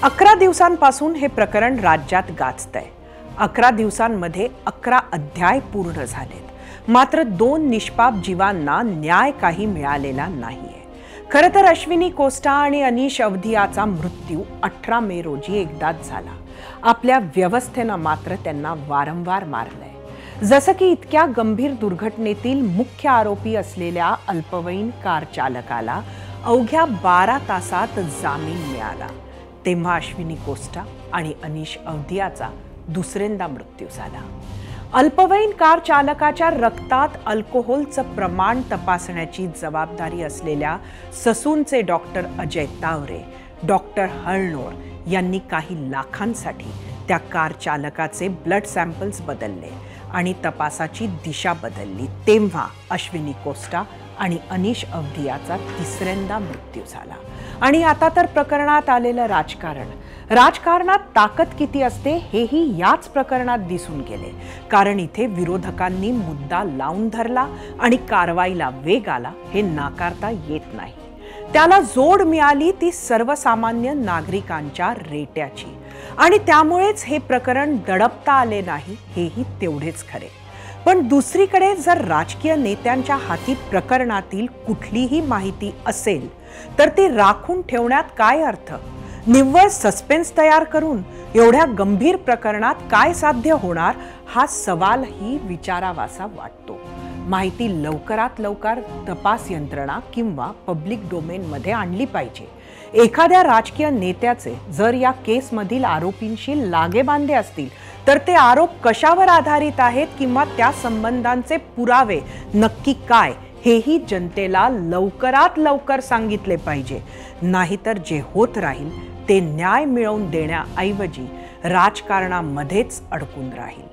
11 दिवसांपासून हे प्रकरण राज्यात गाजतंय। 11 दिवसांमध्ये 11 अध्याय पूर्ण झालेत, मात्र 2 निष्पाप जीवांना न्याय काही मिळालेला नाहीये। खरं तर अश्विनी कोस्टा आणि अनीश अवधियाचा मृत्यू 18 मे रोजी एकदाच झाला। आपल्या व्यवस्थेनं मात्र त्यांना वारंवार मारलंय। जसं की इतक्या गंभीर दुर्घटनेतील मुख्य आरोपी असलेल्या अल्पवयीन कार चालकाला अवघ्या 12 तासात जामीन मिळाला, तेव्हा अश्विनी कोस्टा आणि अनीश अवधियाचा दुसऱ्यांदा मृत्यू झाला। अल्पवयीन कार चालकाच्या रक्तात अल्कोहोलचं प्रमाण तपासण्याची जबाबदारी असलेल्या ससूनचे डॉक्टर अजय तावरे, डॉक्टर हळनोर यांनी काही लाखांसाठी त्या कार चालकाचे ब्लड सॅम्पल्स बदलले आणि तपासाची दिशा बदलली, तेव्हा अश्विनी कोस्टा आणि अनीश अवधियाचा तिसऱ्यांदा मृत्यू झाला। आणि आता तर प्रकरणात आलेलं राजकारणात ताकद किती असते हेही याच प्रकरणात दिसून गेले, कारण इथे विरोधकांनी मुद्दा लावून धरला आणि कारवाईला वेग आला हे नाकारता येत नाही। त्याला जोड मिळाली ती सर्वसामान्य नागरिकांच्या रेट्याची, आणि त्यामुळेच हे प्रकरण दडपता आले नाही हेही तेवढेच खरे। पण दुसरीकडे जर राजकीय नेत्यांच्या हाती प्रकरणातील कुठलीही माहिती असेल तर ती राखून ठेवण्यात काय अर्थ? निव्वळ सस्पेन्स तयार करून एवढ्या गंभीर प्रकरणात काय साध्य होणार हा सवालही विचारावासा वाटतो। माहिती लवकरात लवकर तपास यंत्रणा किंवा पब्लिक डोमेनमध्ये आणली पाहिजे। एखाद्या राजकीय नेत्याचे जर या केसमधील आरोपींशी लागेबांधे असतील तर ते आरोप कशावर आधारित आहेत किंवा त्या संबंधांचे पुरावे नक्की काय हेही जनतेला लवकरात लवकर सांगितले पाहिजे। नाहीतर जे होत राहील ते न्याय मिळवून देण्याऐवजी राजकारणामध्येच अडकून राहील।